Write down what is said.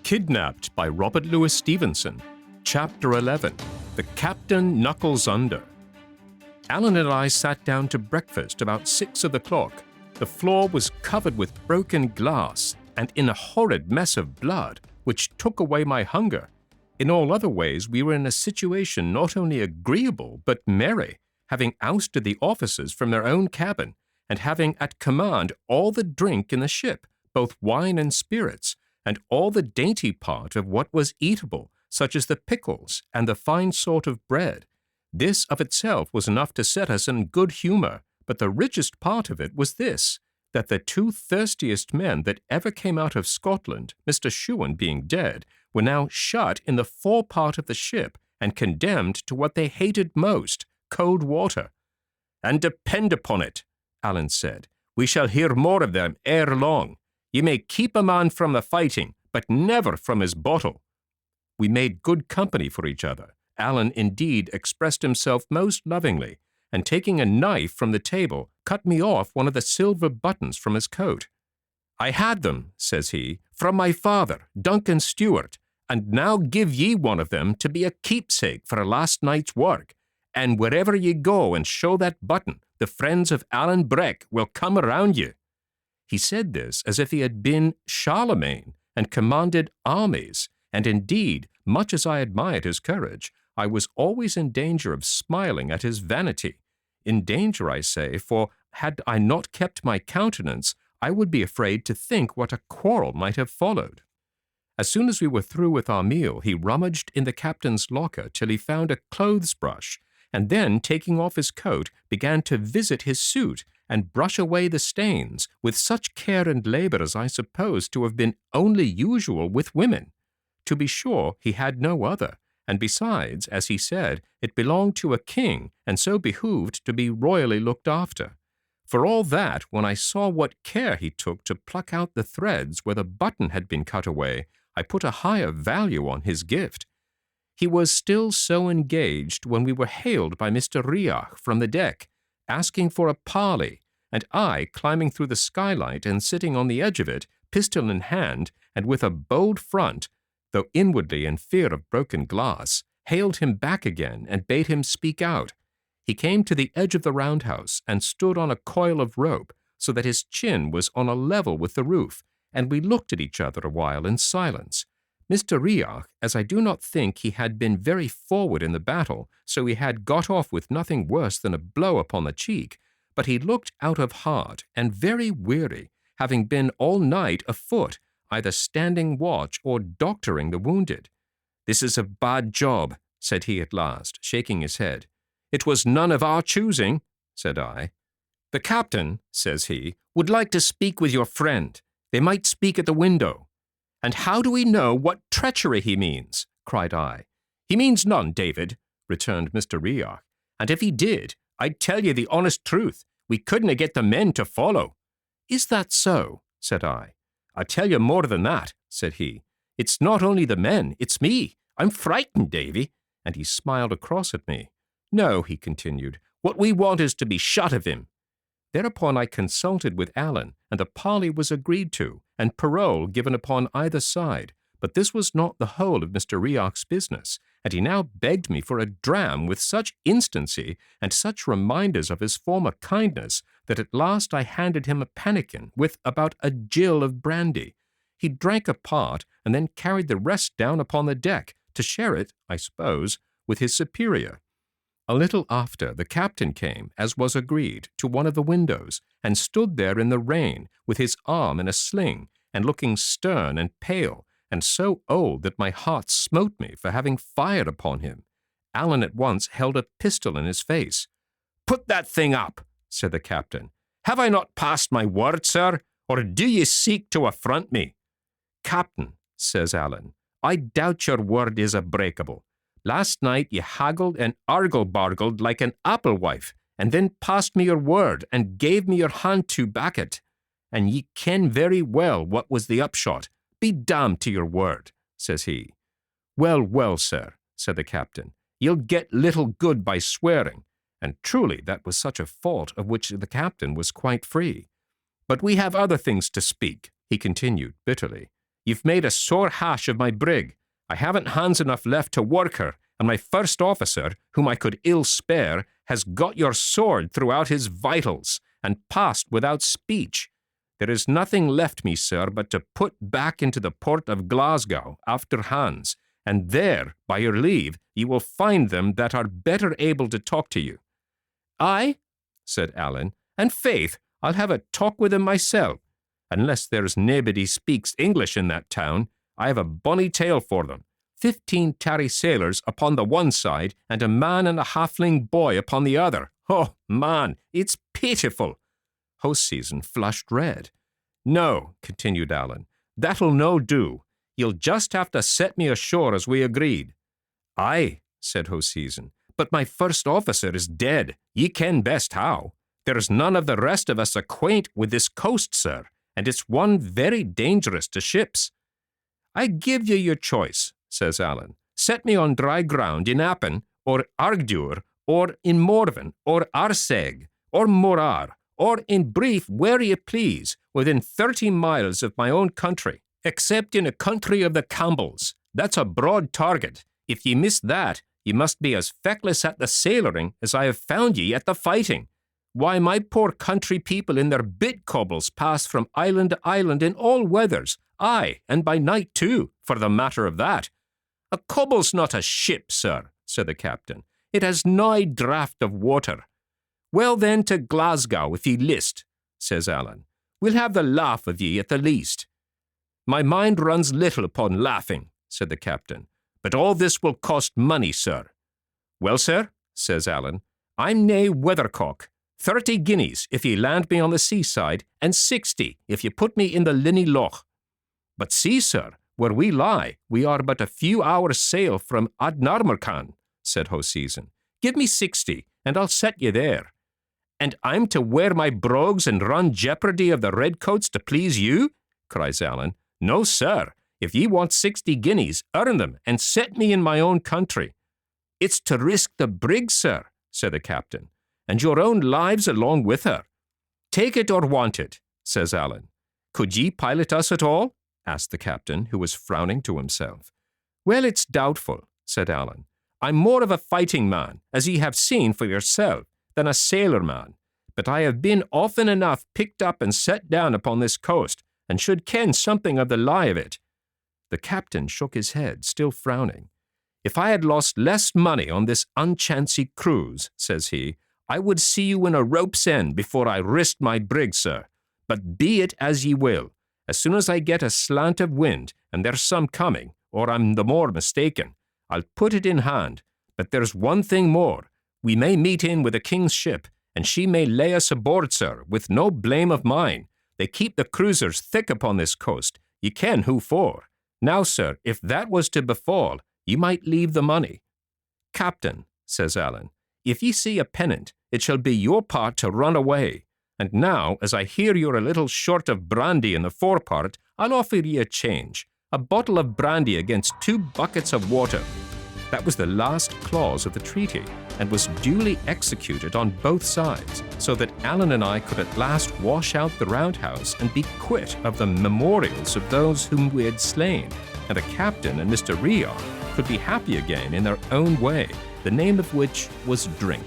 Kidnapped by Robert Louis Stevenson, Chapter 11, The Captain Knuckles Under. Alan and I sat down to breakfast about 6 o'clock. The floor was covered with broken glass and in a horrid mess of blood, which took away my hunger. In all other ways, we were in a situation not only agreeable but merry, having ousted the officers from their own cabin, and having at command all the drink in the ship, both wine and spirits, and all the dainty part of what was eatable, such as the pickles and the fine sort of bread. This of itself was enough to set us in good humor, but the richest part of it was this, that the two thirstiest men that ever came out of Scotland, Mr. Shuan being dead, were now shut in the forepart of the ship and condemned to what they hated most, cold water. "And depend upon it," Alan said, "we shall hear more of them ere long. You may keep a man from the fighting, but never from his bottle." We made good company for each other. Alan indeed expressed himself most lovingly, and taking a knife from the table, cut me off one of the silver buttons from his coat. "I had them," says he, "from my father, Duncan Stewart, and now give ye one of them to be a keepsake for a last night's work, and wherever ye go and show that button, the friends of Alan Breck will come around you." He said this as if he had been Charlemagne and commanded armies, and indeed, much as I admired his courage, I was always in danger of smiling at his vanity. In danger, I say, for had I not kept my countenance, I would be afraid to think what a quarrel might have followed. As soon as we were through with our meal, he rummaged in the captain's locker till he found a clothes-brush, and then, taking off his coat, began to visit his suit and brush away the stains, with such care and labor as I suppose to have been only usual with women. To be sure, he had no other, and besides, as he said, it belonged to a king, and so behooved to be royally looked after. For all that, when I saw what care he took to pluck out the threads where the button had been cut away, I put a higher value on his gift. He was still so engaged when we were hailed by Mr. Riach from the deck, asking for a parley, and I, climbing through the skylight and sitting on the edge of it, pistol in hand, and with a bold front, though inwardly in fear of broken glass, hailed him back again and bade him speak out. He came to the edge of the roundhouse and stood on a coil of rope, so that his chin was on a level with the roof, and we looked at each other a while in silence. Mr. Riach, as I do not think he had been very forward in the battle, so he had got off with nothing worse than a blow upon the cheek, but he looked out of heart and very weary, having been all night afoot, either standing watch or doctoring the wounded. "This is a bad job," said he at last, shaking his head. "It was none of our choosing," said I. "The captain," says he, "would like to speak with your friend. They might speak at the window." "And how do we know what treachery he means?" cried I. "He means none, David," returned Mr. Riach, "and if he did, I'd tell you the honest truth. We couldn't get the men to follow." "Is that so?" said I. "I'll tell you more than that," said he. "It's not only the men, it's me. I'm frightened, Davy," and he smiled across at me. "No," he continued, "what we want is to be shut of him." Thereupon I consulted with Alan, and the parley was agreed to, and parole given upon either side. But this was not the whole of Mr. Riach's business, and he now begged me for a dram with such instancy and such reminders of his former kindness that at last I handed him a pannikin with about a gill of brandy. He drank a part and then carried the rest down upon the deck to share it, I suppose, with his superior. A little after, the captain came, as was agreed, to one of the windows, and stood there in the rain, with his arm in a sling, and looking stern and pale, and so old that my heart smote me for having fired upon him. Alan at once held a pistol in his face. "Put that thing up," said the captain. "Have I not passed my word, sir, or do ye seek to affront me?" "Captain," says Alan, "I doubt your word is unbreakable. Last night ye haggled and argle-bargled like an apple-wife, and then passed me your word and gave me your hand to back it. And ye ken very well what was the upshot. Be damned to your word," says he. "Well, well, sir," said the captain, "you'll get little good by swearing." And truly that was such a fault of which the captain was quite free. "But we have other things to speak," he continued bitterly. You've made a sore hash of my brig. I haven't hands enough left to work her, and my first officer, whom I could ill spare, has got your sword throughout his vitals, and passed without speech. There is nothing left me, sir, but to put back into the port of Glasgow after hands, and there, by your leave, you will find them that are better able to talk to you. Aye, said Allen, and faith, I'll have a talk with them myself. Unless there's naebody speaks English in that town, I have a bonny tale for them. 15 tarry sailors upon the one side, and a man and a halfling boy upon the other. Oh, man, it's pitiful. Hoseason flushed red. No, continued Allen, that'll no do. You'll just have to set me ashore as we agreed. Aye, said Hoseason, but my first officer is dead. Ye ken best how. There's none of the rest of us acquaint with this coast, sir, and it's one very dangerous to ships. I give you your choice, says Allen. Set me on dry ground in Appin, or Argdeur, or in Morven, or Arseg, or Morar, or in brief where ye please, within 30 miles of my own country, except in a country of the Campbells. That's a broad target. If ye miss that, ye must be as feckless at the sailoring as I have found ye at the fighting. Why, my poor country people in their bit cobbles pass from island to island in all weathers, aye, and by night too, for the matter of that. A cobble's not a ship, sir, said the captain. It has nigh draught of water. Well then, to Glasgow, if ye list, says Allen. We'll have the laugh of ye at the least. My mind runs little upon laughing, said the captain, but all this will cost money, sir. Well, sir, says Allen, I'm nae weathercock. 30 guineas if ye land me on the seaside, and 60 if ye put me in the Linney Loch. But see, sir, where we lie, we are but a few hours' sail from Adnarmercan, said Hoseason. Give me 60, and I'll set ye there. And I'm to wear my brogues and run jeopardy of the redcoats to please you? Cries Allen. No, sir. If ye want 60 guineas, earn them, and set me in my own country. It's to risk the brig, sir, said the captain, and your own lives along with her. Take it or want it, says Allen. Could ye pilot us at all? Asked the captain, who was frowning to himself. Well, it's doubtful, said Allen. I'm more of a fighting man, as ye have seen for yourself, than a sailor man, but I have been often enough picked up and set down upon this coast, and should ken something of the lie of it. The captain shook his head, still frowning. If I had lost less money on this unchancy cruise, says he, I would see you in a rope's end before I risked my brig, sir. But be it as ye will. As soon as I get a slant of wind, and there's some coming, or I'm the more mistaken, I'll put it in hand. But there's one thing more. We may meet in with a king's ship, and she may lay us aboard, sir, with no blame of mine. They keep the cruisers thick upon this coast. Ye ken who for. Now, sir, if that was to befall, ye might leave the money. Captain, says Allen, if ye see a pennant, it shall be your part to run away. And now, as I hear you're a little short of brandy in the forepart, I'll offer ye a change. A bottle of brandy against 2 buckets of water. That was the last clause of the treaty, and was duly executed on both sides, so that Allen and I could at last wash out the roundhouse and be quit of the memorials of those whom we had slain, and the captain and Mr. Riar could be happy again in their own way, the name of which was drink.